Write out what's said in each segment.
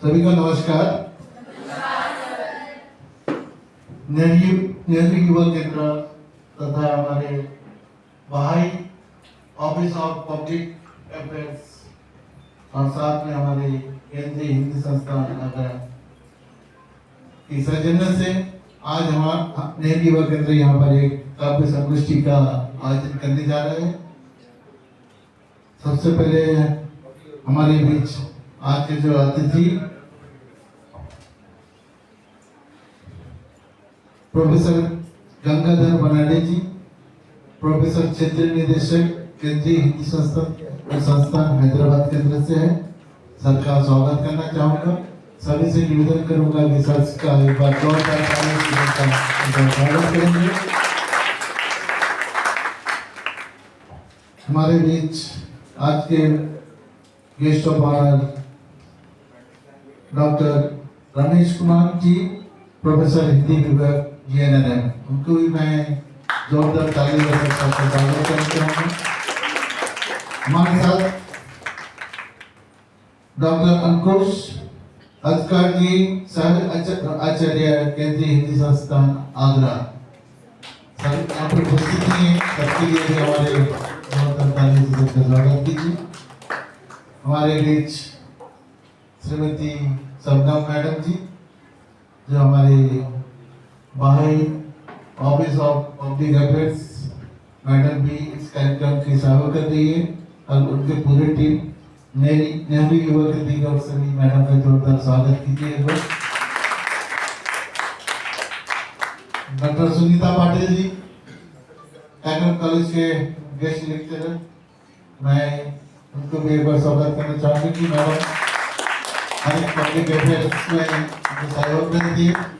सभी को नमस्कार। नेहरू युवा केंद्र तथा हमारे बहाई ऑफिस ऑफ पब्लिक अफेयर्स और साथ में हमारे केंद्रीय हिंदी संस्थान आगरा की सौजन्य से आज हमारा नेहरू युवा केंद्र यहाँ पर एक काव्य संगोष्ठी का आयोजन करने जा रहे हैं। सबसे पहले हमारे बीच आज के जो अतिथि प्रोफेसर गंगाधर बनाडे जी, प्रोफेसर क्षेत्रीय निदेशक केंद्रीय हिंदी संस्थान हैदराबाद केंद्र से है। सर का स्वागत करना चाहूंगा। सभी से निवेदन करूंगा कि सर का एक बार जोरदार तालियों से स्वागत करेंगे। हमारे बीच आज के guest of honour doctor Ramesh Kumar ji, professor Hindi विभाग GNRM, उनको भी मैं जोरदार तालियों से स्वागत करना चाहूँगा। हमारे साथ डॉक्टर अंकुश अधिकार जी, सह आचार्य केंद्रीय हिंदी संस्थान आगरा। सर यहाँ पर उपस्थित हैं, सबके लिए भी हमारे जोरदार तालियों से स्वागत कीजिए। हमारे बीच श्रीमती सबनम मैडम जी, जो हमारे बहाई office of public affairs madam भी इस कार्यक्रम की सेवा कर रही है, और उनके पूरे टीम नेहरू युवा केंद्र की ओर से भी मैडम का जोरदार स्वागत कीजिए। Doctor Sunita Patil ji, agro college के गेस्ट लेक्चरर, मैं उनको भी एक बार स्वागत करना चाहूँगी कि मैडम हर एक पब्लिक अफेयर्स में सहयोग करती है।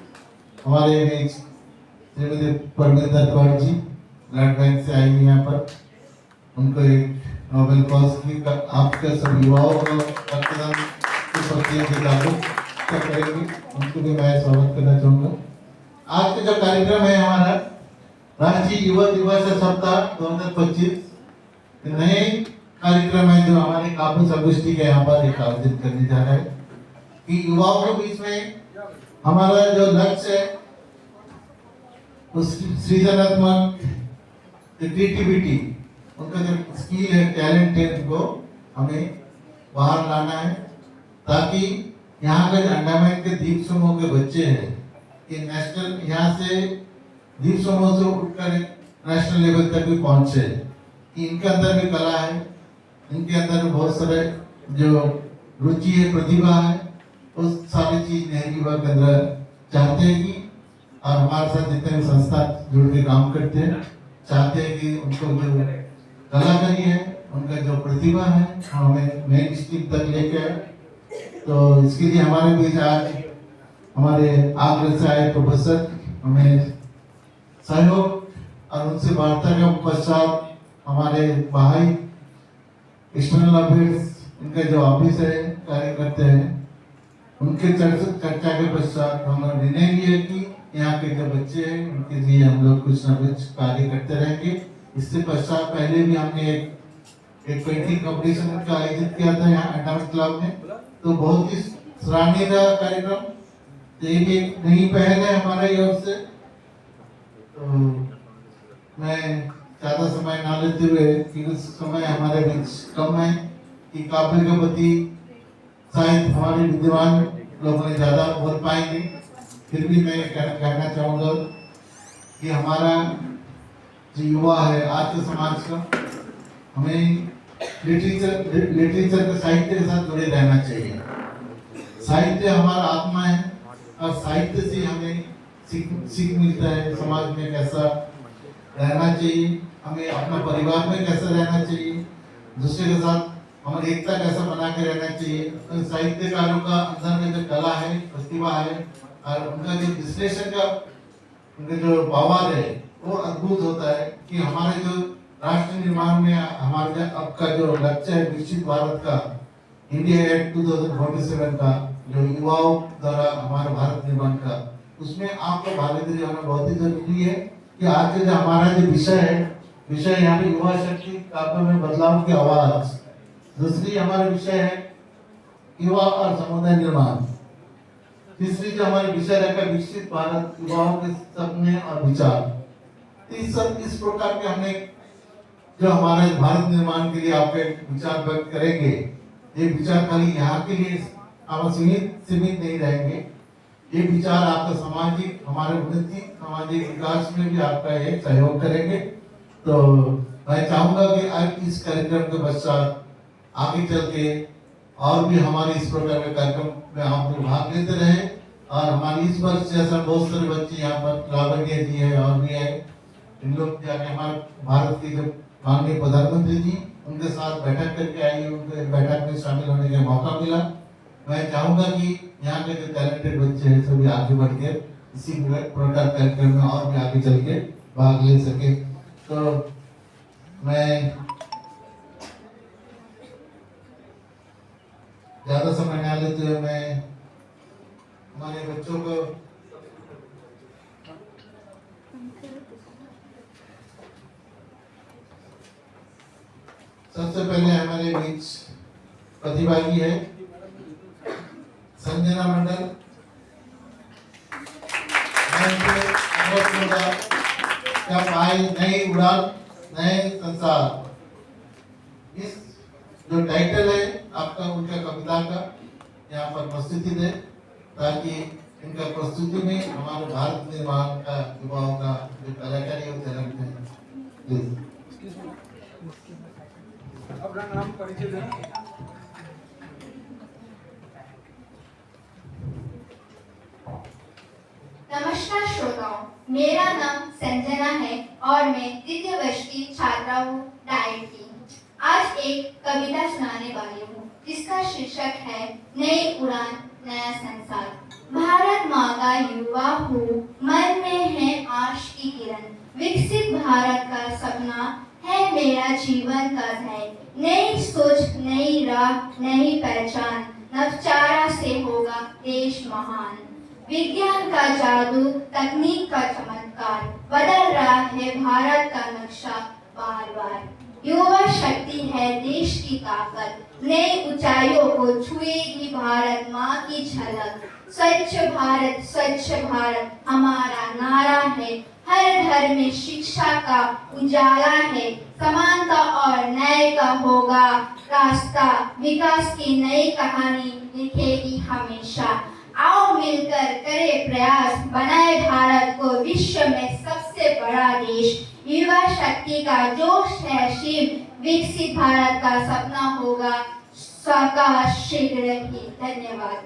हमारे बीच श्रीमती परमिंदर कौर जी, ब्लड बैंक से आई है यहाँ पर, उनको एक नोबेल कॉज की आपके सब युवाओं को रक्तदान के प्रति जागरूक करेंगे, उनको भी मैं स्वागत करना चाहूँगा। आज का जो कार्यक्रम है हमारा राष्ट्रीय युवा दिवस सप्ताह 2025 नए कार्यक्रम है जो हमारे काव्य संगोष्ठी के यहाँ पर एक आयोजन करने जा रहा है कि युवाओं के बीच में हमारा जो लक्ष्य है उस सृजनात्मक क्रिएटिविटी, उनका जो स्किल है, टैलेंट है, उनको हमें बाहर लाना है, ताकि यहाँ के अंडमान के द्वीप समूह के बच्चे हैं कि नेशनल यहाँ से द्वीप समूह से उठकर नेशनल लेवल तक भी पहुँचे, कि इनके अंदर भी कला है, इनके अंदर बहुत सारे जो रुचि है, प्रतिभा है, उस सारी चीज नेहरू युवा केंद्र चाहते हैं कि, और हमारे साथ जितने भी संस्था जुड़ के काम करते हैं, चाहते हैं कि उनको जो कलाकारी है, उनका जो प्रतिभा है, हमें मेन स्ट्रीम तक लेके आए। तो इसके लिए हमारे बीच आज हमारे आगरा से आए प्रोफेसर हमें सहयोग और उनसे वार्ता के पश्चात हमारे बहाई एक्सटर्नल अफेयर्स इनका जो ऑफिस है कार्य करते हैं, उनके चर्चा के पश्चात हमने निर्णय लिया कि यहाँ के जो बच्चे हैं उनके लिए हम लोग कुछ न कुछ कार्य करते रहेंगे। इससे पश्चात पहले भी हमने एक पेंटिंग कॉम्पिटिशन का आयोजित किया था यहाँ अंडमान क्लब में, तो बहुत ही सराहनीय कार्यक्रम, तो ये भी एक नई पहल है हमारे ओर से। तो मैं ज्यादा समय ना लेते हुए, क्योंकि समय हमारे बीच कम है, कि काव्य के प्रति शायद हमारे विद्वान लोगों ने ज्यादा बोल पाएंगे, फिर भी मैं कहना चाहूँगा कि हमारा जो युवा है आज के समाज का, हमें लिटरेचर के साहित्य के साथ जुड़े रहना चाहिए। साहित्य हमारा आत्मा है, और साहित्य से हमें सीख मिलता है समाज में कैसा रहना चाहिए, हमें अपना परिवार में कैसा रहना चाहिए, दूसरे के साथ हमारी एकता कैसा बना के रहना चाहिए। तो साहित्यकारों का अंदर में जो कला है, प्रतिभा है, और उनका जो विश्लेषण का उनका जो पावर है वो अद्भुत होता है, कि हमारे जो राष्ट्र निर्माण में हमारे अब का जो लक्ष्य है विकसित भारत का, इंडिया एक्ट 2047 का, जो युवाओं द्वारा हमारे भारत निर्माण का, उसमें आपका भागीदारी होना बहुत ही जरूरी है। कि आज के जो हमारा जो विषय यहाँ पे युवा शक्ति काव्य में बदलाव की आवाज, दूसरी हमारा विषय है युवा और समुदाय निर्माण। तीसरी जो हमारे विषय रहेगा विकसित भारत युवाओं के सपने और विचार। इस प्रकार के हमने जो हमारे भारत निर्माण के लिए आपके विचार व्यक्त करेंगे, ये विचार खाली यहाँ के लिए सीमित नहीं रहेंगे। ये विचार आपका सामाजिक हमारे उन्नति सामाजिक विकास में भी आपका एक सहयोग करेंगे। तो मैं चाहूंगा कि आज इस कार्यक्रम के पश्चात आगे चल के और भी हमारे इस प्रकार के कार्यक्रम में आप लोग भाग लेते रहे। और हमारी इस वर्ष जैसा बहुत सारे बच्चे यहाँ पर लावण्य जी है और भी है, इन लोग जाके हमारे भारत के जो माननीय प्रधानमंत्री जी उनके साथ बैठक करके आई, उनके बैठक में शामिल होने का मौका मिला। मैं चाहूंगा कि यहाँ के जो टैलेंटेड बच्चे हैं सभी आगे बढ़ के इसी प्रकार कार्यक्रम में और भी आगे चल के भाग ले सके। तो मैं ज्यादा समय ना लेते हुए मैं हमारे बच्चों को सबसे पहले हमारे बीच प्रतिभागी है संजना मंडल। नई उड़ान नए संसार, इस जो टाइटल है आपका उनका कविता का यहाँ पर प्रस्तुति दे, ताकि इनका प्रस्तुति में हमारे भारत निर्माण का युवाओं का जो कलाकारी है झलकते हैं। प्लीज अपना नाम परिचय दें। नमस्कार श्रोताओं, मेरा नाम संजना है और मैं द्वितीय वर्ष की छात्रा हूँ डाइट की। आज एक कविता सुनाने वाली हूँ जिसका शीर्षक है नई उड़ान नया संसार। भारत माँ का युवा हूँ, मन में है आश की किरण, विकसित भारत का सपना है मेरा जीवन का ध्येय। नई सोच नई राह नई पहचान, नवचारा से होगा देश महान। विज्ञान का जादू तकनीक का चमत्कार, बदल रहा है भारत का नक्शा बार बार। युवा शक्ति है देश की ताकत, नई ऊंचाइयों को छुएगी भारत माँ की झलक। स्वच्छ भारत हमारा नारा है, हर घर में शिक्षा का उजाला है। समानता और न्याय का होगा रास्ता, विकास की नई कहानी लिखेगी हमेशा। आओ मिलकर करें प्रयास, बनाए भारत को विश्व में सबसे बड़ा देश। युवा शक्ति का जोश है शिव, विकसित भारत का सपना होगा साकार शीघ्र ही। धन्यवाद।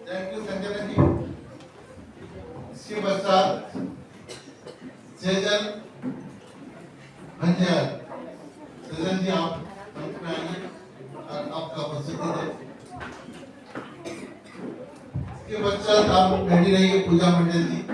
Thank you Sanjana ji. इसके पश्चात सेजल भंजर, सेजल जी आप मंच में आइए और आपका प्रस्तुति दें। इसके पश्चात आप रेडी रहिए पूजा मंडल जी।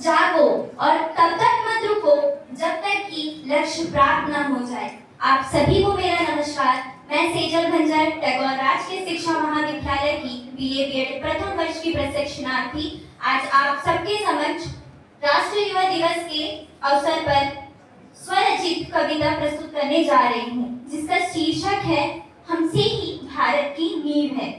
जागो और तब तक मत रुको जब तक कि लक्ष्य प्राप्त न हो जाए। आप सभी को मेरा नमस्कार। मैं सेजल भंजर, टैगोर राजकीय शिक्षा महाविद्यालय की BA B.Ed प्रथम वर्ष की प्रशिक्षणार्थी आज आप सबके समक्ष राष्ट्रीय युवा दिवस के अवसर पर स्वरचित कविता प्रस्तुत करने जा रही हूँ, जिसका शीर्षक है हमसे ही भारत की नींव है।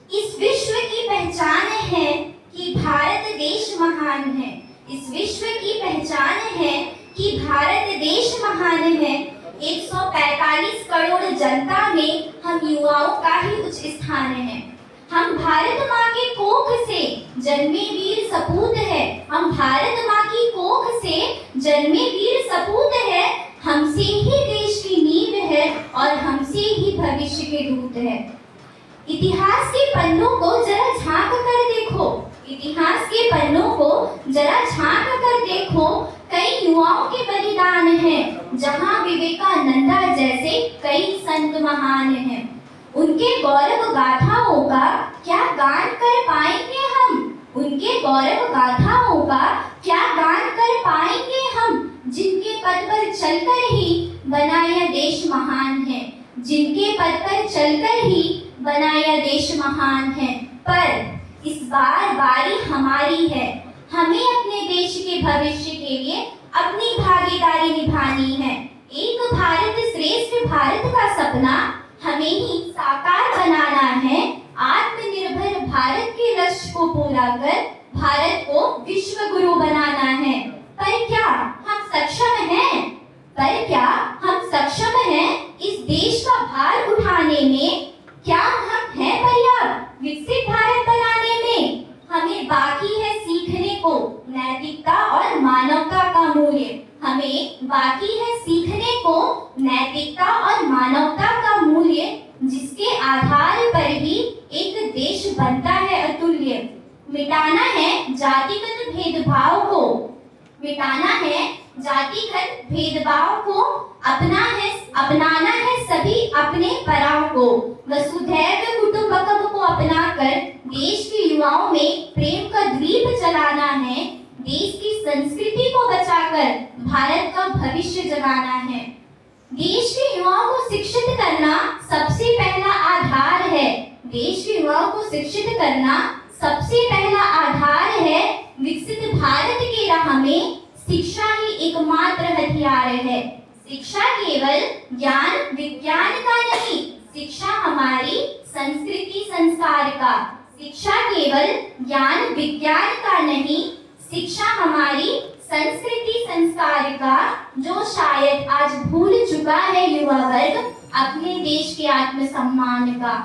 इस विश्व की पहचान है कि भारत देश महान है। इस विश्व की पहचान है कि भारत देश महान है। 145 करोड़ जनता में हम युवाओं का ही उच्च स्थान है। हम भारत माँ के कोख से जन्मे वीर सपूत है। हम भारत माँ की कोख से जन्मे वीर सपूत है। हमसे ही देश की नींव है और हमसे ही भविष्य के दूत है। इतिहास के पन्नों को जरा झांक कर देखो, इतिहास के पन्नों को जरा झांक कर देखो। कई युवाओं के बलिदान हैं, जहां विवेकानंदा जैसे कई संत महान हैं। उनके गौरव गाथाओं का क्या गान कर पाएंगे हम? उनके गौरव गाथाओं का क्या गान कर पाएंगे हम? जिनके पद पर चलकर ही बना यह देश महान है। जिनके पद पर चलकर ही बना यह देश महान है। पर इस बार बारी हमारी है। हमें अपने देश के भविष्य के लिए अपनी भागीदारी निभानी है। एक भारत श्रेष्ठ भारत का सपना हमें ही साकार बनाना है। आत्मनिर्भर भारत के लक्ष्य को पूरा कर भारत को विश्व गुरु बनाना है। पर क्या हम सक्षम हैं? पर क्या हम सक्षम हैं इस देश का भार उठाने में? क्या हम हैं पर्याप्त विकसित भारत बनाने में? हमें बाकी है सीखने को नैतिकता और मानवता का मूल्य। हमें बाकी है सीखने को नैतिकता और मानवता का मूल्य, जिसके आधार पर ही एक देश बनता है अतुल्य। मिटाना है जातिगत भेदभाव को, मिटाना है जातिगत भेदभाव को, अपनाना है सभी अपने पराव को। वसुधैव कुटुंबकम को अपनाकर देश के युवाओं में प्रेम का दीप जलाना है। देश की संस्कृति को बचाकर भारत का भविष्य जगाना है। देश के युवाओं को शिक्षित करना सबसे पहला आधार है। देश के युवाओं को शिक्षित करना सबसे पहला आधार है। विकसित भारत के राह में शिक्षा ही एकमात्र हथियार है। शिक्षा केवल ज्ञान विज्ञान का नहीं, शिक्षा हमारी संस्कृति संस्कार का। शिक्षा केवल ज्ञान विज्ञान का नहीं, शिक्षा हमारी संस्कृति संस्कार का, जो शायद आज भूल चुका है युवा वर्ग अपने देश के आत्मसम्मान का।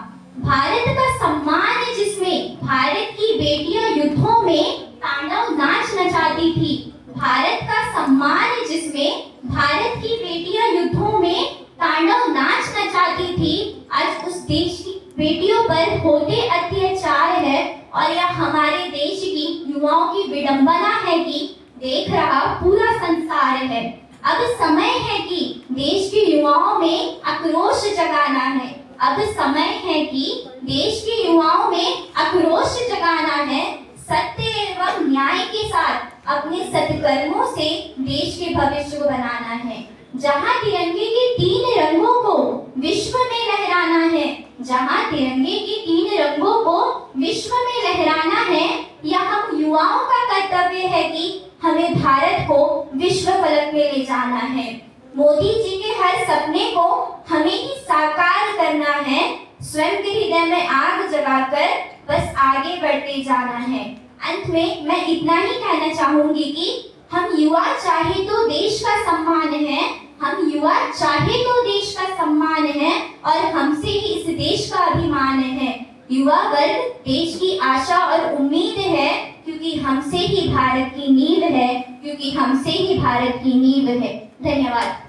भारत का सम्मान जिसमें भारत की बेटियां युद्धों में तांडव नाच नचाती थी। भारत का सम्मान जिसमें भारत की बेटियां युद्धों में तांडव नाच नचाती थी, आज उस देश की बेटियों पर होते अत्याचार है। और यह हमारे देश की युवाओं की विडंबना है कि देख रहा पूरा संसार है। अब समय है कि देश के युवाओं में आक्रोश जगाना है। अब समय है कि देश के युवाओं में आक्रोश जगाना है। सत्य एवं न्याय के साथ अपने सत्कर्मों से देश के भविष्य को बनाना है। जहां तिरंगे के 3 रंगों को विश्व में लहराना है, जहां तिरंगे के 3 रंगों को विश्व में लहराना है, यह हम युवाओं का कर्तव्य है कि हमें भारत को विश्व फलक में ले जाना है। मोदी जी के हर सपने को हमें ही साकार करना है। स्वयं के हृदय में आग जगाकर बस आगे बढ़ते जाना है। अंत में मैं इतना ही कहना चाहूंगी कि हम युवा चाहे तो देश का सम्मान है, हम युवा चाहे तो देश का सम्मान है और हमसे ही इस देश का अभिमान है। युवा वर्ग देश की आशा और उम्मीद है, क्योंकि हमसे ही भारत की नींव है, क्योंकि हमसे ही भारत की नींव है। धन्यवाद।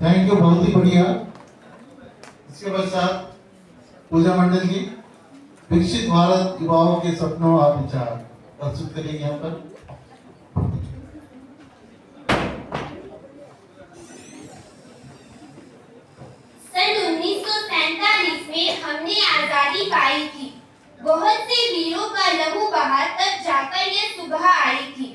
थैंक यू, बहुत ही बढ़िया। इसके पश्चात पूजा मंडल जी विकसित भारत युवाओं के सपनों और विचार प्रस्तुत करेंगे यहाँ पर। सन 1947 में हमने आजादी पाई थी। बहुत से वीरों का लहू बहा, तब जाकर यह सुबह आई थी।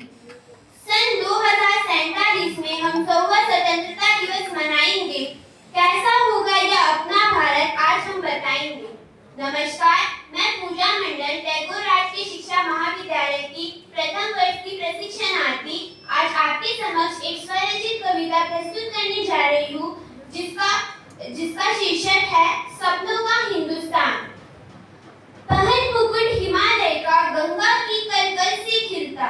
सन 2047 में हम 100वां स्वतंत्रता दिवस मनाएंगे। कैसा होगा यह अपना भारत, आज हम बताएंगे। नमस्कार, मैं पूजा मंडल टैगोर राजकीय शिक्षा महाविद्यालय की प्रथम वर्ष की प्रशिक्षणार्थी आज आपके समक्ष एक स्वरचित कविता प्रस्तुत करने जा रही हूँ, जिसका शीर्षक है सपनों का हिंदुस्तान। पहन मुकुट हिमालय का, गंगा की कलकल से खिलता।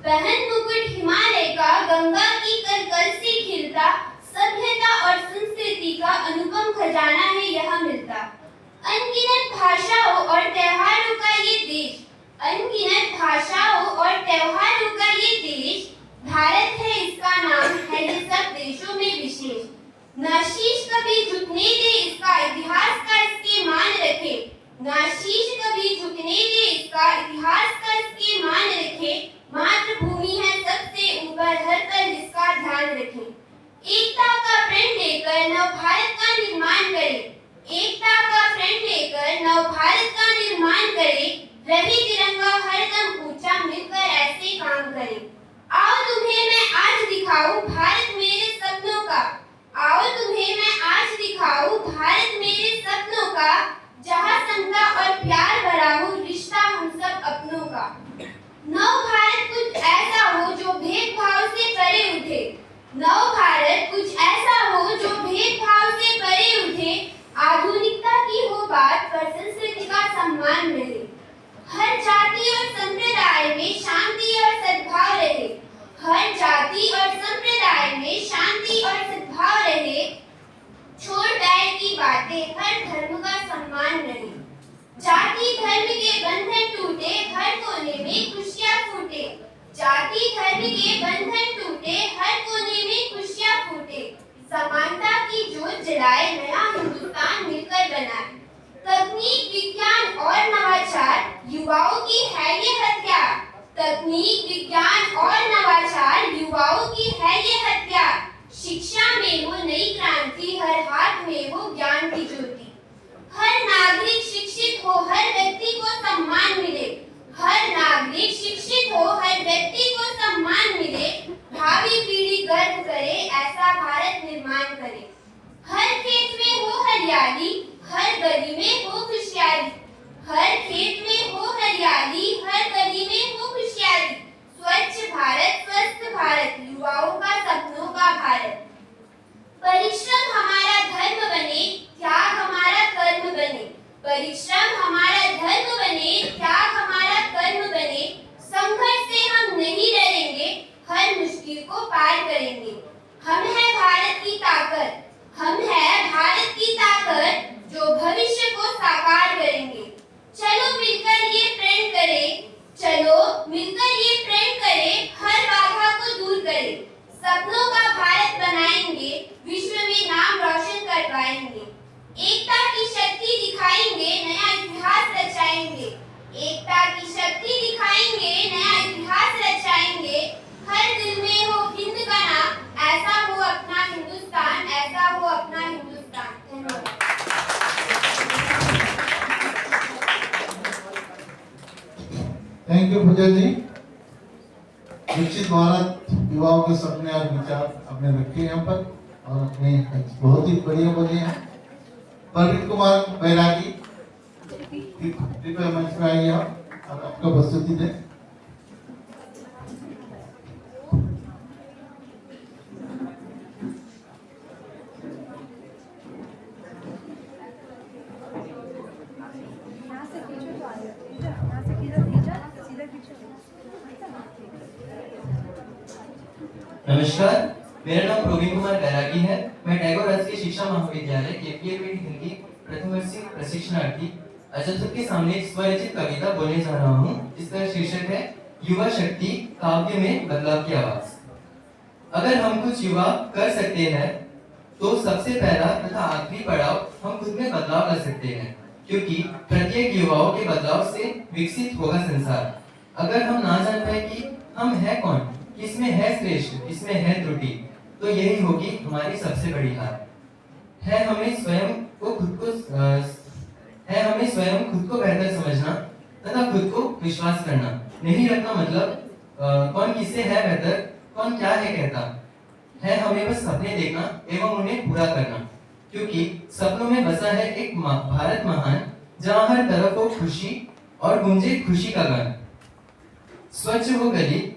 पहन मुकुट हिमालय का, गंगा की कलकल से खिलता। सभ्यता और संस्कृति का अनुपम खजाना है यहाँ मिलता। अनगिनत भाषाओं और त्योहारों का ये देश, अनगिनत भाषाओं और त्योहारों का ये देश, भारत है इसका नाम, है ये सब देशों में विशेष। ना शीश कभी झुकने दे इसका, इतिहास का इसके मान रखे। ना शीश कभी झुकने दे इसका, इतिहास का इसके मान रखे। मातृभूमि है सबसे ऊपर, हर पल जिसका ध्यान रखे। एकता का प्रण लेकर नव भारत का निर्माण करे। एकता का प्रण लेकर नव भारत का निर्माण करे। रहे तिरंगा हरदम ऊंचा, मिलकर ऐसे बने। आओ तुम्हें मैं आज दिखाऊं भारत मेरे सपनों का, आओ तुम्हें मैं आज दिखाऊं भारत मेरे सपनों का, जहाँ समता और प्यार भरा हो रिश्ता हम सब अपनों का। नव भारत कुछ ऐसा हो जो भेदभाव से परे उठे, नव भारत कुछ ऐसा हो जो भेदभाव से परे उठे, आधुनिकता की हो बात पर संस्कृति का सम्मान मिले, हर जाति और संप्रदाय में शांति और सद्भाव रहे, हर जाति और संप्रदाय में शांति और सद्भाव रहे, छोड़ बैर की बातें हर धर्म का सम्मान रहे, जाति धर्म के बंधन टूटे हर कोने में खुशियां फूटे, जाति धर्म के बंधन टूटे हर कोने में खुशियां फूटे, समानता की ज्योत जलाए नया हिंदुस्तान मिलकर बनाए। तकनीक विज्ञान और नवाचार युवाओं की है ये हथियार, तकनीक विज्ञान और नवाचार युवाओं की है ये हथियार, शिक्षा में हो नई क्रांति हर हाथ में हो ज्ञान की ज्योति, हर नागरिक शिक्षित हो हर व्यक्ति को सम्मान मिले, हर नागरिक शिक्षित हो हर व्यक्ति को सम्मान मिले, भावी पीढ़ी गर्व करे ऐसा भारत निर्माण करे, हर खेत में हो हरियाली हर गली में हो खुशहाली, हर खेत में हो हरियाली हर गली में हो खुशहाली, स्वच्छ भारत स्वस्थ भारत युवाओं का सपनों का भारत। परिश्रम हमारा धर्म बने त्याग हमारा कर्म बने, परिश्रम हमारा धर्म बने त्याग हमारा कर्म बने, संघर्ष से हम नहीं डरेंगे हर मुश्किल को पार करेंगे, हम है भारत की ताकत, हम है भारत की ताकत जो भविष्य को साकार करेंगे। चलो मिलकर ये प्रण करें, चलो मिलकर ये प्रण करें, हर बाधा को दूर करें, सपनों का भारत बनाएंगे, विश्व में नाम रोशन करवाएंगे, एकता की शक्ति दिखाएंगे, नया इतिहास रचाएंगे, एकता की शक्ति दिखाएंगे, नया इतिहास रचाएंगे, हर दिल में हो हिंद का नाम, ऐसा हो अपना हिंदुस्तान, ऐसा हो अपना हिंदुस्तान। धन्यवाद। थैंक यू पूजा जी। विकसित भारत युवाओं के सपने और विचार अपने रखे यहाँ पर और अपने बहुत ही बढ़िया बोले हैं। प्रवीण कुमार बैरागी कृपया मंच में आइए और आपका प्रस्तुति दें। नमस्कार, मेरा नाम प्रवीण कुमार बैरागी है। मैं टैगोर राजकीय शिक्षा महाविद्यालय केपीएपीटी हिंदी प्रथम वर्षीय प्रशिक्षणार्थी आज सबके सामने स्वरचित कविता बोलने जा रहा हूँ, जिसका शीर्षक है युवा शक्ति काव्य में बदलाव की आवाज। अगर हम कुछ युवा कर सकते हैं तो सबसे पहला तथा आखिरी पड़ाव हम खुद में बदलाव ला सकते हैं, क्योंकि प्रत्येक युवाओं के बदलाव से विकसित होगा संसार। अगर हम ना जान पाए कि हम हैं कौन, किसमें है श्रेष्ठ, किसमें है त्रुटि, तो यही होगी हमारी सबसे बड़ी हार। है हमें स्वयं खुद को बेहतर समझना तथा खुद को विश्वास करना। नहीं रखना मतलब कौन किससे है बेहतर, कौन क्या है कहता है, हमें बस सपने देखना एवं उन्हें पूरा करना, क्योंकि सपनों में बसा है एक भारत महान, जहाँ हर तरफ हो खुशी और गूंजे खुशी का गान। स्वच्छ हो गली,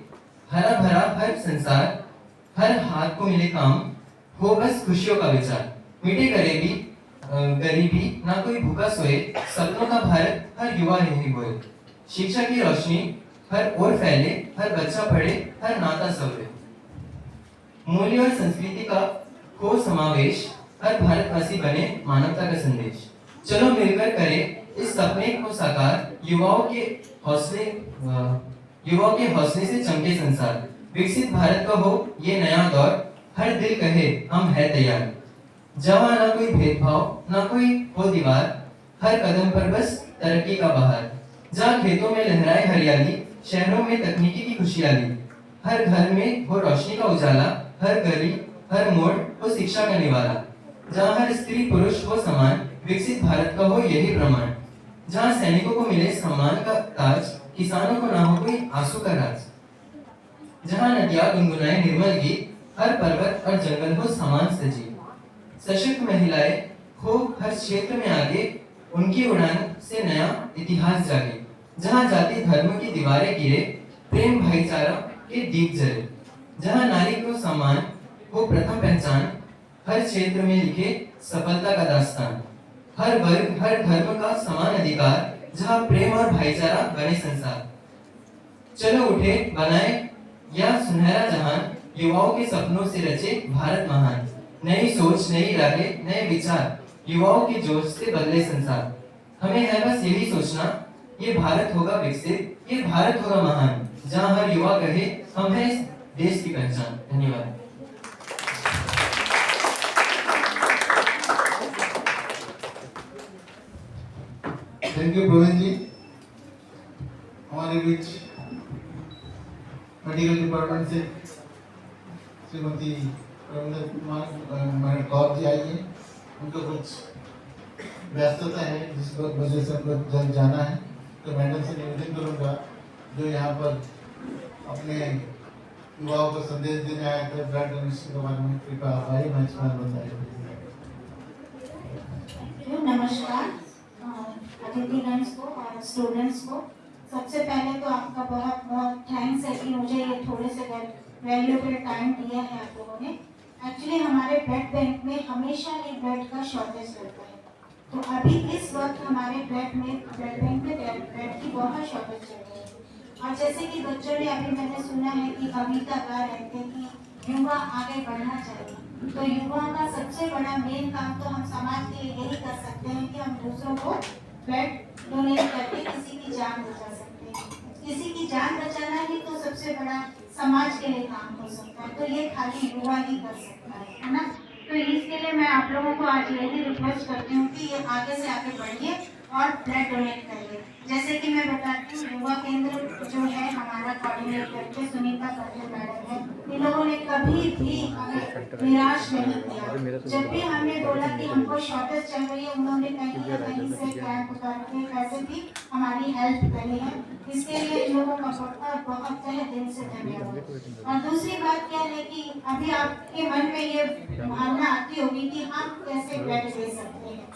हरा भरा हर संसार, हर हाथ को मिले काम, हो बस खुशियों का विचार। मिटे गरीबी, ना कोई भूखा सोए, सपनों का भारत हर युवा यही बोले। शिक्षा की रोशनी हर ओर फैले, हर बच्चा पढ़े, हर नाता सवरे। मूल्य और संस्कृति का हो समावेश, हर भारतवासी बने मानवता का संदेश। चलो मिलकर करें इस सपने को साकार, युवाओं के हौसले से चमके संसार। विकसित भारत का हो ये नया दौर, हर दिल कहे हम है तैयार। जहाँ ना कोई भेदभाव, ना कोई हो दीवार, हर कदम पर बस तरक्की का बहार। जहाँ खेतों में लहराए हरियाली, शहरों में तकनीकी की खुशहाली, हर घर में हो रोशनी का उजाला, हर गली हर मोड़ हो शिक्षा का निवाला। जहाँ हर स्त्री पुरुष हो समान, विकसित भारत का हो यही प्रमाण। जहाँ सैनिकों को मिले सम्मान का ताज, किसानों को ना हो कोई आंसू का राज। नदियाँ गुनगुनाए निर्मल गीत, हर पर्वत और जंगल हो समान सजी। सशक्त महिलाएं हो हर क्षेत्र में आगे, उनकी उड़ान से नया इतिहास जागे। जहाँ जाति धर्म की दीवारें गिरे, प्रेम भाईचारा के दीप जले। जहाँ नारी को सम्मान हो प्रथम पहचान, हर क्षेत्र में लिखे सफलता का दास्तान। हर वर्ग हर धर्म का समान अधिकार, जहाँ प्रेम और भाईचारा बने संसार। चलो उठे बनाए यह सुनहरा जहान, युवाओं के सपनों से रचे भारत महान। नई सोच नई राहें नए विचार, युवाओं के जोश से बदले संसार। हमें है बस यही सोचना, ये भारत होगा विकसित, ये भारत होगा महान, जहाँ हर युवा कहे हम हैं इस देश की पहचान। धन्यवाद। थैंक यू प्रवीण जी। हमारे बीच मेडिकल डिपार्टमेंट से श्रीमती मैडम कौर जी आई है। उनको कुछ व्यस्तता है जिस वजह से उनको जल्द जाना है, तो मैडम से निवेदन करूँगा जो यहाँ पर अपने युवाओं को संदेश देने आए थे ब्लड डोनेशन के बारे में, कृपया आभारी मंच पर बताइए। नमस्कार अतिथिगण को और स्टूडेंट्स को। सबसे पहले तो आपका बहुत बहुत थैंक्स है कि मुझे ये थोड़े से वैल्यूएबल टाइम दिया है आप लोगों ने। एक्चुअली हमारे ब्लड बैंक में हमेशा ही ब्लड का शॉर्टेज रहता है, तो अभी इस वक्त हमारे ब्लड बैंक में ब्लड की बहुत शॉर्टेज चल रही है। और जैसे कि बच्चों ने अभी मैंने सुना है कि कविता गा रहे थे कि युवा आगे बढ़ना चाहिए, तो युवाओं का सबसे बड़ा मेन काम तो हम समाज के लिए यही कर सकते हैं कि हम दूसरों को ब्लड डोनेट करके किसी की जान बचा सकते हैं। किसी की जान बचाना ही तो सबसे बड़ा समाज के लिए काम हो सकता है, तो ये खाली युवा ही कर सकता है ना। तो इसके लिए मैं आप लोगों को आज यही रिक्वेस्ट करती हूँ कि ये आगे से आगे बढ़िए और ब्लड डोनेट करिए। जैसे कि मैं बताती हूँ, युवा केंद्र जो है हमारा कोऑर्डिनेट करके सुनीता करके मैडम है, इन लोगों ने कभी भी हमें निराश नहीं किया। जब भी हमने बोला कि हमको शॉर्टेज चल रही है, उन्होंने कहीं ना कहीं से कैंप करके कैसे भी हमारी हेल्प करी है। इसके लिए इन लोगों का बहुत बहुत तहे दिल से धन्यवाद। और दूसरी बात क्या है कि अभी आपके मन में ये भावना आती होगी कि हम कैसे ब्लड दे सकते हैं।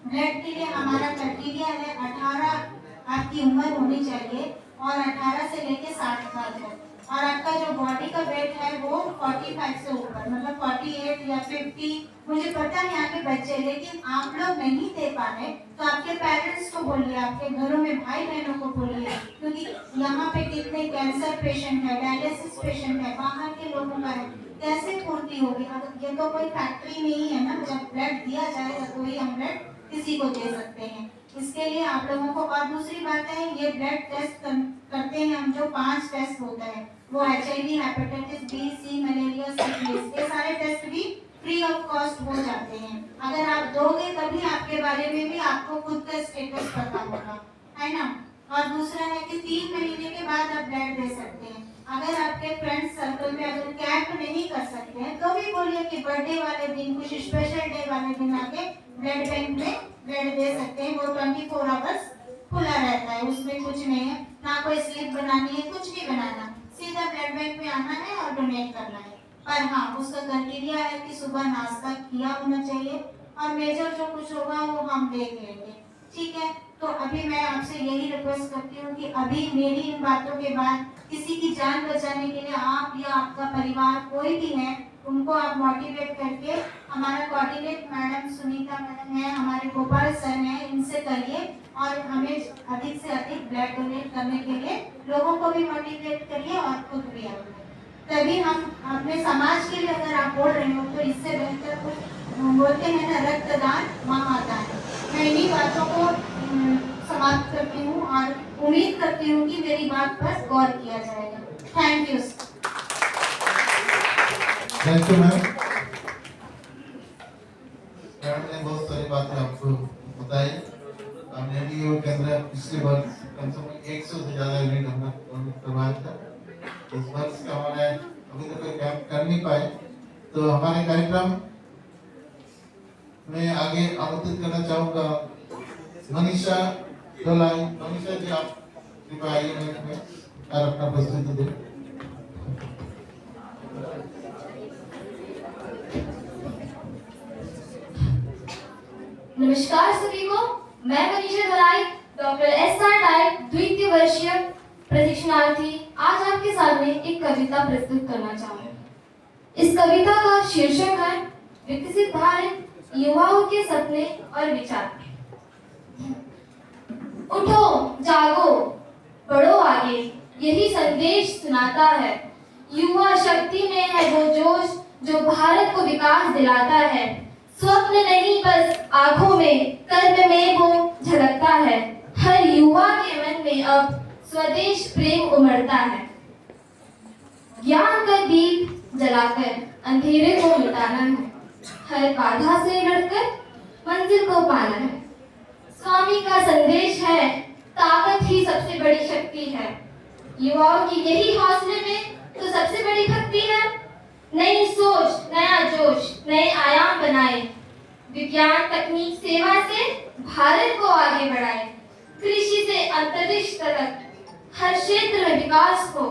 ब्लड के लिए हमारा क्राइटेरिया है 18 आपकी उम्र होनी चाहिए और 18 से लेके 60 साल तक, और आपका जो बॉडी का वेट है वो 45 से ऊपर, मतलब 48 या 50, मुझे पता नहीं आगे बच्चे, लेकिन आप लोग नहीं दे पा रहे तो आपके पेरेंट्स को बोलिए, आपके घरों में भाई बहनों को बोलिए, क्योंकि यहाँ पे कितने कैंसर पेशेंट है, डायलिसिस पेशेंट है, बाहर के लोगों का है, कैसे पूर्ति होगी। अगर ये तो कोई फैक्ट्री नहीं है ना, जब ब्लड दिया जाएगा तो ही हम ब्लड किसी को दे सकते हैं। इसके लिए आप लोगों को, और दूसरी बात है ये ब्लड टेस्ट करते हैं हम, जो 5 टेस्ट होता है वो HIV, hepatitis B, C, malaria, syphilis, ये सारे टेस्ट भी फ्री ऑफ कॉस्ट हो जाते हैं। अगर आप दोगे तभी आपके बारे में भी आपको खुद का स्टेटस पता होगा, है ना। और दूसरा है कि 3 महीने के बाद आप ब्लड दे सकते हैं। अगर आपके फ्रेंड्स सर्कल में अगर कैंप नहीं कर सकते हैं तो भी बोलिए कि बर्थडे वाले दिन, कुछ स्पेशल डे वाले दिन आके ब्लड बैंक में ब्लड दे सकते हैं। वो 24 आवर्स खुला रहता है, उसमें कुछ नहीं है, ना कोई स्लिप बनानी है, कुछ नहीं बनाना, सीधा ब्लड बैंक में आना है और डोनेट करना है। पर हाँ, उसका क्राइटेरिया है कि सुबह नाश्ता किया होना चाहिए और मेजर जो कुछ होगा वो हम देख लेंगे, ठीक है। तो अभी मैं आपसे यही रिक्वेस्ट करती हूँ कि अभी मेरी इन बातों के बाद किसी की जान बचाने के लिए आप या आपका परिवार कोई भी है, उनको आप मोटिवेट करके, हमारा कोऑर्डिनेट मैडम सुनीता मैडम है, हमारे गोपाल सर हैं, इनसे करिए और हमें अधिक से अधिक ब्लड डोनेट करने के लिए लोगों को भी मोटिवेट करिए और खुद भी आइए। तभी हम अपने समाज के लिए, अगर आप बोल रहे हो तो इससे बेहतर कुछ बोलते हैं ना, रक्तदान महादान। मैं इन्हीं बातों को समाप्त करती हूँ और उम्मीद करती हूँ कि मेरी बात पर गौर किया जाएगा। Thank you. Thank you ma'am. Madam ने बहुत सारी बातें आपको बताई। हमने भी वो केंद्र पिछले वर्ष कम से कम 100 से ज्यादा यूनिट हमने करवाया था। इस वर्ष का हमारे अभी तक कोई कैंप कर नहीं पाए, तो हमारे कार्यक्रम में आगे आमंत्रित करना चाहूँगा मनीषा डोलाई। मनीषा जी आप कृपया आइए में और अपना प्रस्तुति दें। नमस्कार सभी को। मैं मनीषा धलाई, डॉक्टर एस.आर. डाइट, द्वितीय वर्षीय प्रशिक्षणार्थी, आज आपके सामने एक कविता प्रस्तुत करना चाहूंगी। इस कविता का शीर्षक है विकसित भारत, युवाओं के सपने और विचार। उठो, जागो, बढ़ो आगे, यही संदेश सुनाता है। युवा शक्ति में है वो जोश जो भारत को विकास दिलाता है। स्वप्न नहीं बस आंखों में, कर्म में वो झलकता है। हर युवा के मन में अब स्वदेश प्रेम उमड़ता है। ज्ञान का दीप जलाकर अंधेरे को मिटाना है। हर बाधा से लड़कर मंजिल को पाना है। स्वामी का संदेश है, ताकत ही सबसे बड़ी शक्ति है। युवाओं की यही हौसले में तो सबसे बड़ी भक्ति है। नई सोच, नया जोश, नए आयाम बनाए। विज्ञान तकनीक सेवा से भारत को आगे बढ़ाए। कृषि से अंतरिक्ष तक हर क्षेत्र में विकास हो।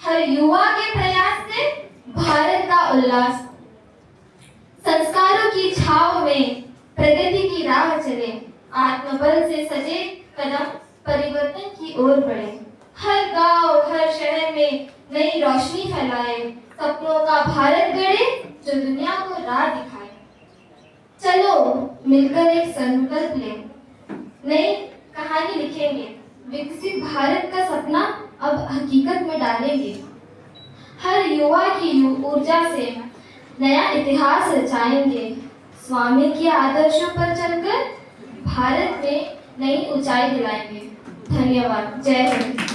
हर युवा के प्रयास से भारत का उल्लास। संस्कारों की छाव में प्रगति की राह चले। आत्मबल से सजे कदम परिवर्तन की ओर बढ़े। हर गांव, हर शहर में नई रोशनी फैलाए। सपनों का भारत गढ़े जो दुनिया को राह दिखाए। चलो मिलकर एक संकल्प लें, नई कहानी लिखेंगे। विकसित भारत का सपना अब हकीकत में डालेंगे। हर युवा की ऊर्जा से नया इतिहास रचाएंगे। स्वामी के आदर्शों पर चलकर भारत में नई ऊंचाई दिलाएंगे। धन्यवाद। जय हिंद।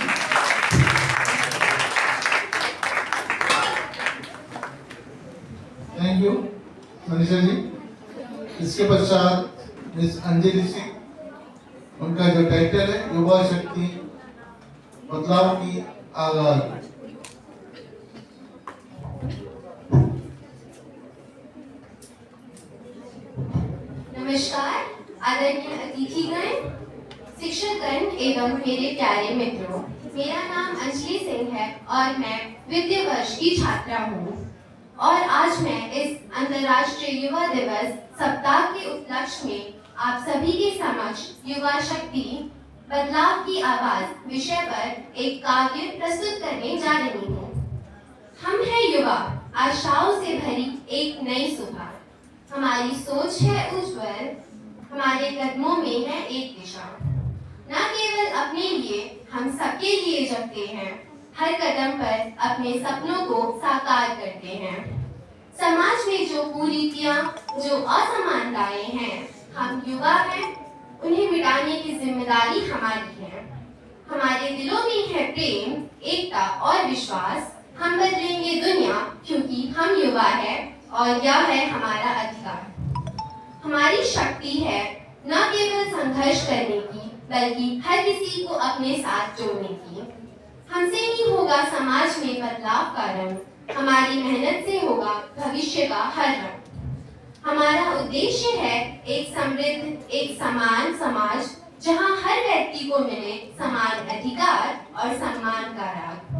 Thank you Manisha ji. इसके पश्चात मिस अंजलि सिंह, उनका जो टाइटल है युवा शक्ति बदलाव की आगाज। नमस्कार आदरणीय अतिथिगण, शिक्षकगण एवं मेरे प्यारे मित्रों, मेरा नाम अंजलि सिंह है और मैं द्वितीय वर्ष की छात्रा हूँ। और आज मैं इस अंतर्राष्ट्रीय युवा दिवस सप्ताह के उपलक्ष्य में आप सभी के समक्ष युवा शक्ति बदलाव की आवाज विषय पर एक काव्य प्रस्तुत करने जा रही हूँ। हम हैं युवा, आशाओं से भरी एक नई सुबह। हमारी सोच है उज्जवल, हमारे कदमों में है एक दिशा। न केवल अपने लिए, हम सबके लिए जगते हैं। हर कदम पर अपने सपनों को साकार करते हैं। समाज में जो कुरीतियां, जो असमानताएं हैं, हम युवा हैं, उन्हें मिटाने की जिम्मेदारी हमारी है। हमारे दिलों में है प्रेम, एकता और विश्वास। हम बदलेंगे दुनिया क्योंकि हम युवा हैं और यह है हमारा अधिकार। हमारी शक्ति है न केवल संघर्ष करने की, बल्कि हर किसी को अपने साथ जोड़ने की। हमसे ही होगा समाज में बदलाव का रंग, हमारी मेहनत से होगा भविष्य का हर रंग। हमारा उद्देश्य है एक समृद्ध, एक समान समाज, जहां हर व्यक्ति को मिले समान अधिकार और सम्मान का राग।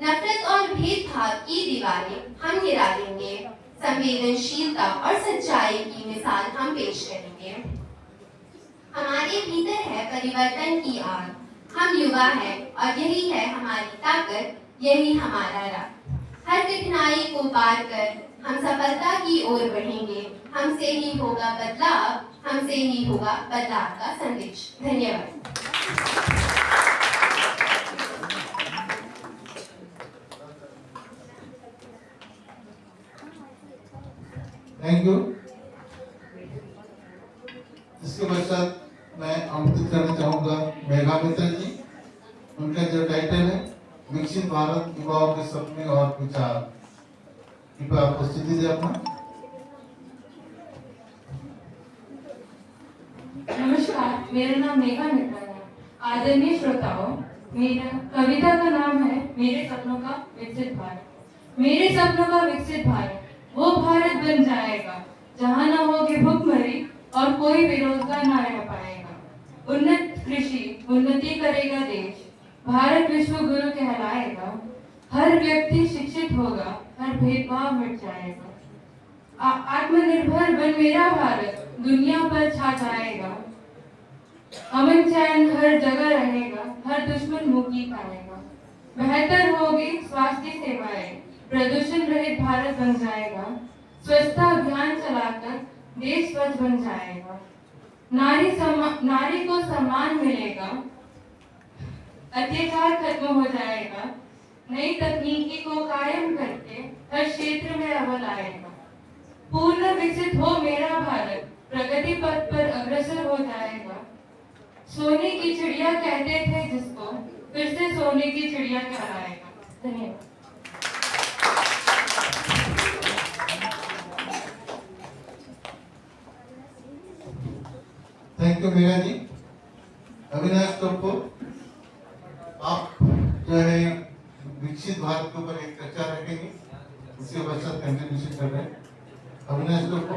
नफरत और भेदभाव की दीवारें हम गिरा देंगे। संवेदनशीलता और सच्चाई की मिसाल हम पेश करेंगे। हमारे भीतर है परिवर्तन की आग। हम युवा हैं और यही है हमारी ताकत, यही हमारा राह। हर कठिनाई को पार कर हम सफलता की ओर बढ़ेंगे। हमसे ही होगा बदलाव, हमसे ही होगा बदलाव का संदेश। धन्यवाद। Thank you. इसके पश्चात मैं आमंत्रित करना चाहूंगा मेघा मित्र जी, उनका जो टाइटल है विकसित भारत, युवाओं के सपने और विचार। कृपया उपस्थिति दे अपना। नमस्कार, मेरा नाम मेघा मित्र है। आदरणीय श्रोताओं, मेरा कविता का नाम है मेरे सपनों का विकसित भारत। मेरे सपनों का विकसित भारत वो भारत बन जाएगा जहाँ न होगी भूखमरी और कोई बेरोजगार न रह पाएगा। उन्नत कृषि उन्नति करेगा देश, भारत विश्व गुरु कहलाएगा। हर व्यक्ति शिक्षित होगा, हर भेदभाव मिट जाएगा। आत्मनिर्भर बन मेरा भारत, दुनिया पर छा जाएगा। अमन चैन हर जगह रहेगा, हर दुश्मन मुक्ति पाएगा। बेहतर होगी स्वास्थ्य सेवाएं, प्रदूषण रहित भारत बन जाएगा। स्वच्छता अभियान चलाकर देश स्वच्छ बन जाएगा। नारी को सम्मान मिलेगा, अत्याचार खत्म हो जाएगा। नई तकनीकी को कायम करके हर क्षेत्र में अव्वल आएगा। पूर्ण विकसित हो मेरा भारत, प्रगति पथ पर अग्रसर हो जाएगा। सोने की चिड़िया कहते थे जिसको, फिर से सोने की चिड़िया कहलाएगा। धन्यवाद। Thank you Meera ji. अविनाश टोप्पो, आप जो है विकसित भारत के ऊपर एक चर्चा रखेंगे, उसके पश्चात कंटिन्यूशन कर रहे हैं। अविनाश टोप्पो,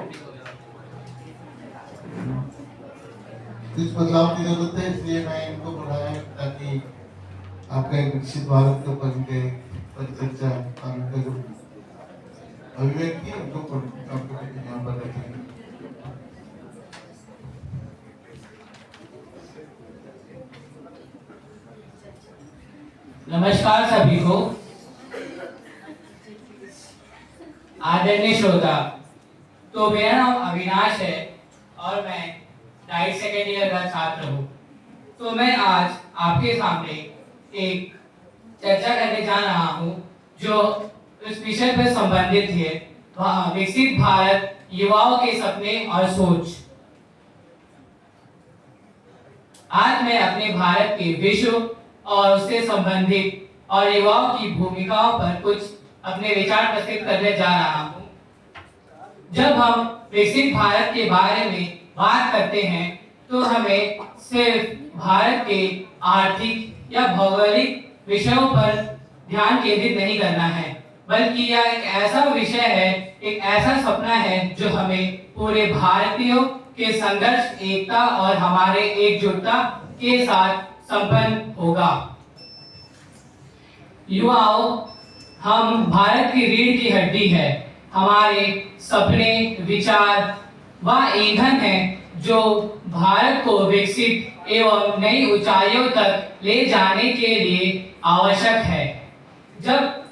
कुछ बदलाव की जरूरत है, इसलिए मैं इनको बुलाया ताकि आपका एक विकसित भारत के ऊपर इनके परिचर्चा और उनका जो अभिव्यक्ति है उनको यहाँ पर रखेंगे। नमस्कार सभी को। आदरणीय श्रोता, तो मेरा नाम अविनाश है और मैं डाइट सेकेंड ईयर का छात्र हूँ। तो मैं आज आपके सामने एक चर्चा करने जा रहा हूँ जो इस विषय पर संबंधित है, विकसित भारत, युवाओं के सपने और सोच। आज मैं अपने भारत के विश्व और उससे संबंधित और युवाओं की भूमिकाओं पर कुछ अपने विचार प्रस्तुत करने जा रहा हूँ। जब हम विकसित भारत के बारे में बात करते हैं तो हमें सिर्फ भारत के आर्थिक या भौगोलिक विषयों पर ध्यान केंद्रित नहीं करना है, बल्कि यह एक ऐसा विषय है, एक ऐसा सपना है जो हमें पूरे भारतीयों के संघर्ष, एकता और हमारे एकजुटता के साथ संपन्न होगा। युवाओं, हम भारत की रीढ़ की हड्डी है। हमारे सपने, विचार व ईंधन है जो भारत को विकसित एवं नई ऊंचाइयों तक ले जाने के लिए आवश्यक है। जब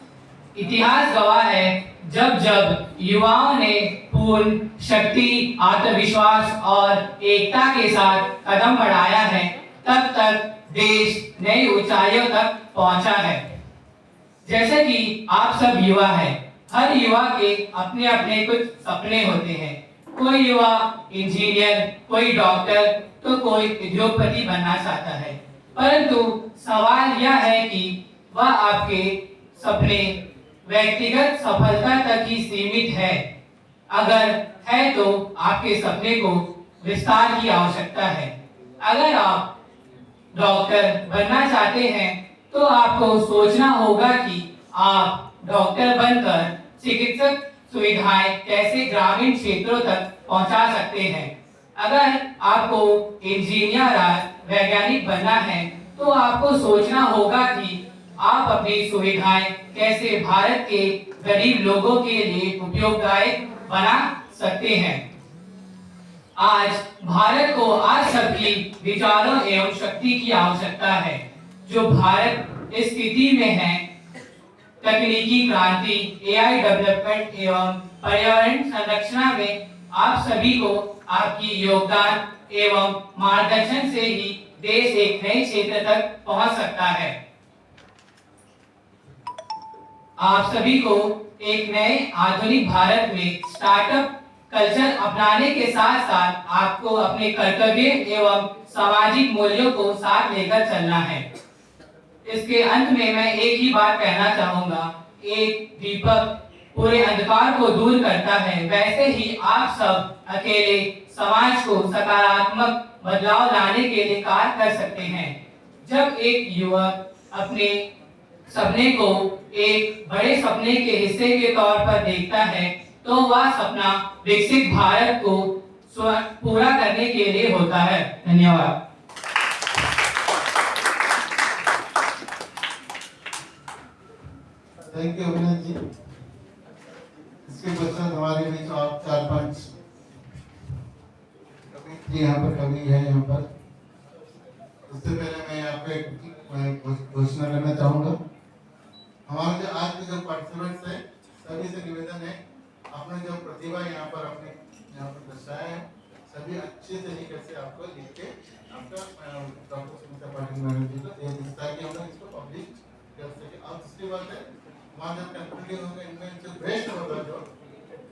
इतिहास गवाह है, जब जब युवाओं ने पूर्ण शक्ति, आत्मविश्वास और एकता के साथ कदम बढ़ाया है, तब तक देश नई ऊंचाइयों तक पहुंचा है। जैसे कि आप सब युवा हैं, हर युवा के अपने अपने कुछ सपने होते हैं। कोई युवा इंजीनियर, कोई डॉक्टर, तो कोई उद्योगपति बनना चाहता है। परंतु सवाल यह है कि वह आपके सपने व्यक्तिगत सफलता तक ही सीमित है। अगर है तो आपके सपने को विस्तार की आवश्यकता है। अगर आप डॉक्टर बनना चाहते हैं तो आपको सोचना होगा कि आप डॉक्टर बनकर चिकित्सक सुविधाएं कैसे ग्रामीण क्षेत्रों तक पहुंचा सकते हैं। अगर आपको इंजीनियर या वैज्ञानिक बनना है तो आपको सोचना होगा कि आप अपनी सुविधाएं कैसे भारत के गरीब लोगों के लिए उपयोगदायक बना सकते हैं। आज भारत को आज सबकी विचारों एवं शक्ति की आवश्यकता है। जो भारत इस स्थिति में है, तकनीकी क्रांति, एआई डेवलपमेंट एवं पर्यावरण संरक्षण में आप सभी को आपकी योगदान एवं मार्गदर्शन से ही देश एक नए क्षेत्र तक पहुंच सकता है। आप सभी को एक नए आधुनिक भारत में स्टार्टअप कल्चर अपनाने के साथ साथ आपको अपने कर्तव्य एवं सामाजिक मूल्यों को साथ लेकर चलना है। इसके अंत में मैं एक ही बात कहना चाहूंगा, एक दीपक पूरे अंधकार को दूर करता है, वैसे ही आप सब अकेले समाज को सकारात्मक बदलाव लाने के लिए कार्य कर सकते हैं। जब एक युवक अपने सपने को एक बड़े सपने के हिस्से के तौर पर देखता है तो वह सपना विकसित भारत को पूरा करने के लिए होता है। धन्यवाद। थैंक यू अभिनंदन जी। इसके पश्चात हमारे बीच आप 4-5 जी यहाँ पर कवि है यहाँ पर। उससे पहले मैं आपको एक घोषणा करना चाहूँगा। हमारे जो आज के जो पार्टिसिपेंट्स हैं सभी से निवेदन है, आपने जो प्रतिभा यहाँ पर अपने यहाँ पर दर्शाया है, सभी अच्छे तरीके से आपको लिख के आपका डॉक्टर सुनीता पाटिल मैडम जी को दे दें ताकि हम लोग इसको पब्लिश कर सके। और दूसरी बात है, वहाँ जब कंप्लीट होंगे इनमें जो बेस्ट होगा जो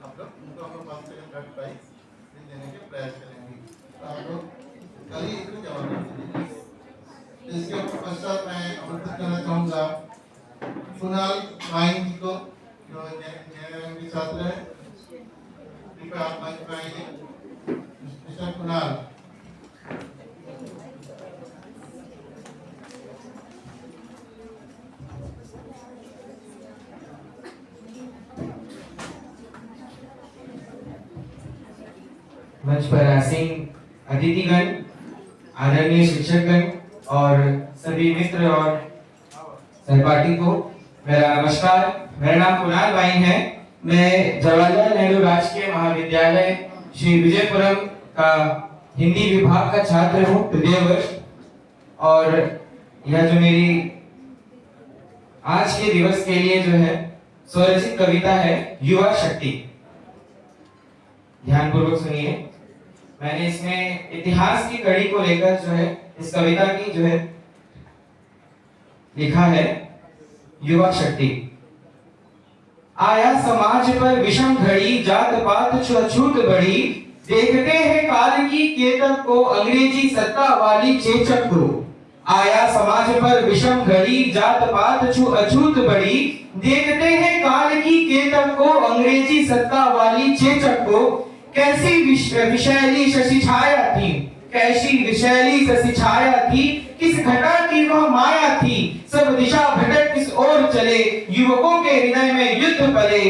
आप लोग उनको हम लोग 5 सेकंड थर्ड प्राइज देने के प्रयास करेंगे। तो आप लोग कल ही इसमें जवाब दीजिए। इसके पश्चात मैं आमंत्रित करना चाहूँगा कुणाल वाइन जी को, जो इंजीनियरिंग के छात्र है। कृपया आप मंच पर आइए। मिस्टर कुणाल। मंच पर आसीन अतिथिगण, आदरणीय शिक्षकगण और सभी मित्र और सहपाठी को मेरा नमस्कार। मेरा नाम कुणाल वाइन है। मैं जवाहरलाल नेहरू राजकीय महाविद्यालय श्री विजयपुरम का हिंदी विभाग का छात्र हूँ, तृतीय वर्ष। और यह जो मेरी आज के दिवस के लिए जो है स्वरचित कविता है युवा शक्ति। ध्यानपूर्वक सुनिए। मैंने इसमें इतिहास की कड़ी को लेकर जो है इस कविता की जो है लिखा है युवा शक्ति। आया समाज पर विषम घड़ी, जात पात छूत बड़ी, देखते हैं काल की केतक को, अंग्रेजी सत्ता वाली चेचक को। आया समाज पर विषम घड़ी, जात पात अछूत बड़ी, देखते हैं काल की केतक को, अंग्रेजी सत्ता वाली चेचक को। कैसी विशैली शशि छाया थी, कैसी विशैली शशि छाया थी, किस घटा की वह माया थी, सब दिशा भटक किस ओर चले, युवकों के हृदय में युद्ध पले।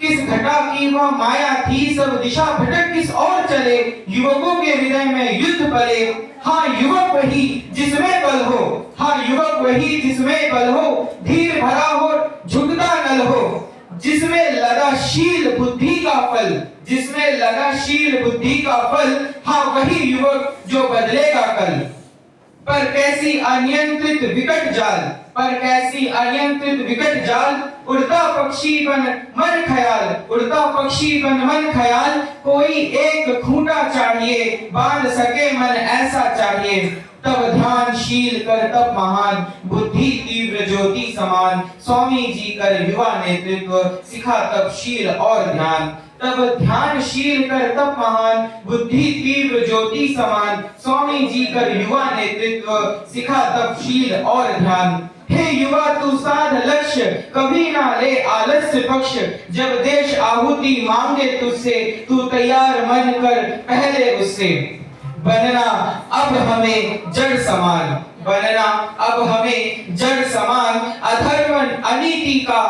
किस घटा की वह माया थी, सब दिशा भटक किस ओर चले, युवकों के हृदय में युद्ध पले। हाँ युवक वही जिसमें बल हो, हाँ युवक वही जिसमें बल हो, धीर भरा हो झुकता नल हो, जिसमें लगा शील बुद्धि का फल, जिसमें लगा शील बुद्धि का फल। हाँ वही युवक जो बदलेगा कल। पर कैसी अनियंत्रित विकट जाल, पर कैसी अनियंत्रित विकट जाल, उड़ता पक्षी बन मन ख्याल, उड़ता पक्षी बन मन ख्याल। कोई एक खूंटा चाहिए, बांध सके मन ऐसा चाहिए। तब ध्यानशील कर तब महान, बुद्धि तीव्र ज्योति समान। स्वामी जी कर युवा नेतृत्व, सिखा तब शील और ध्यान। तब ध्यानशील कर तब महान, बुद्धि तीव्र ज्योति समान। स्वामी जी कर युवा नेतृत्व, सिखा तब शील और ध्यान। हे युवा तू साध लक्ष्य, कभी ना ले आलस्य पक्ष। जब देश आहुति मांगे तुझसे, तू तैयार मन कर पहले उससे। बनना अब हमें जड़ समान, बनना अब हमें जड़ समान। अधर्म अनीति का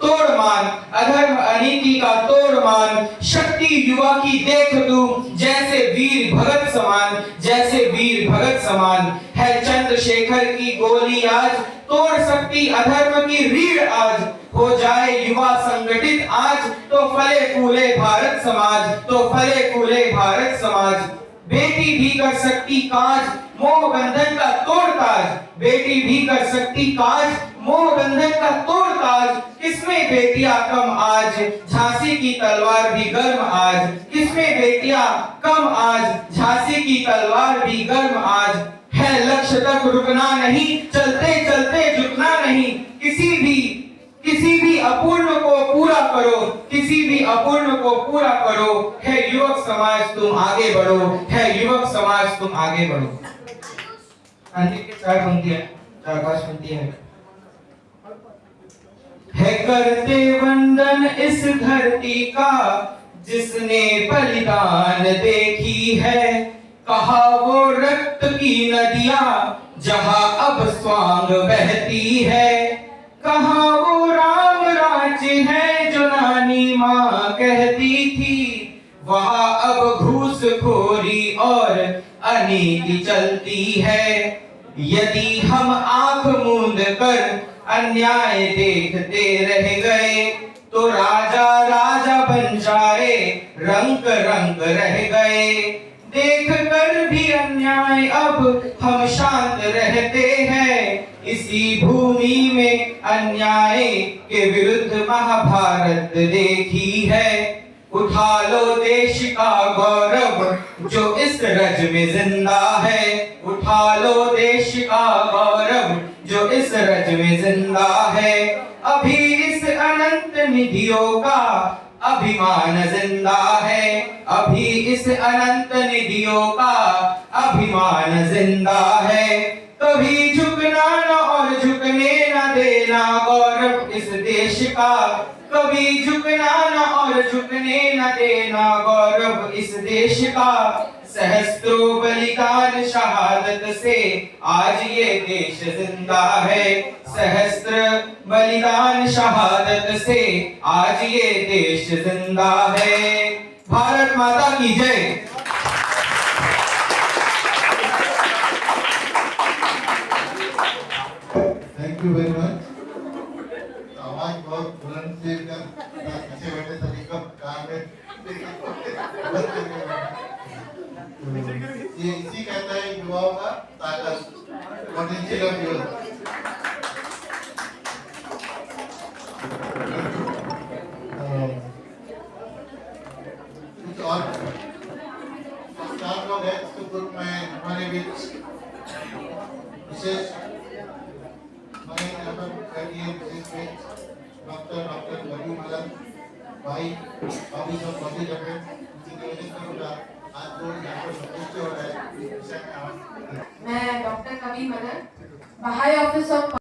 तोड़ मान, अधर्म अनीति का तोड़ मान। शक्ति युवा की देख तू, जैसे वीर भगत समान, जैसे वीर भगत समान। है चंद्रशेखर की गोली आज, तोड़ सकती अधर्म की रीढ़ आज। हो जाए युवा संगठित आज, तो फले फूले भारत समाज, तो फले फूले भारत समाज। बेटी भी कर सकती काज, मोह बंधन का तोड़ ताज। बेटी भी कर सकती काज, मोह बंधन का तोड़ ताज। किसमें बेटियां कम आज, झांसी की तलवार भी गर्म आज। किसमें बेटियां कम आज, झांसी की तलवार भी गर्म आज। है लक्ष्य तक रुकना नहीं, चलते चलते झुकना नहीं। किसी भी अपूर्ण को पूरा करो, किसी भी अपूर्ण को पूरा करो। है युवक समाज तुम आगे बढ़ो, है युवक समाज तुम आगे बढ़ो। अंतिम के 4 पंक्तियां, 4-5 पंक्तियां है। करते वंदन इस धरती का, जिसने बलिदान देखी है। कहा वो रक्त की नदियां, जहां अब स्वांग बहती है। कहा वो राम राज्य है, जो नानी माँ कहती थी। वहां अब घूसखोरी और अनीति चलती है। यदि हम आंख मूंद कर अन्याय देखते रह गए, तो राजा राजा बन जाए, रंक रंक रह गए। देख कर भी अन्याय अब हम शांत रहते हैं। इसी भूमि में अन्याय के विरुद्ध महाभारत देखी है। उठा लो देश का गौरव जो इस रज में जिंदा है। उठा लो देश का गौरव जो इस रज में जिंदा है। अभी इस अनंत निधियों का अभिमान जिंदा है। अभी इस अनंत निधियों का अभिमान जिंदा है। कभी झुकना न और झुकने न देना गौरव इस देश का। कभी झुकना न और झुकने न देना गौरव इस देश का। सहस्त्रों बलिदान शहादत से आज ये देश जिंदा है। सहस्त्र बलिदान शहादत से आज ये देश जिंदा है। भारत माता की जय। Thank you very much. आवाज बहुत बुलंद से कर पीछे बैठे सभी का काम है। ये इसी कहता है युवाओं का ताकत, पोटेंशियल ऑफ यूथ। कुछ और स्टाफ लोग हैं इसके ग्रुप में हमारे बीच विशेष डॉक्टर रवि मलन भाई अभी सब मौजूद हैं। निवेदन करूंगा आज जो यहाँ पर संतुष्ट हो रहा है। मैं डॉक्टर कवि मलन, बाहाई ऑफिस ऑफ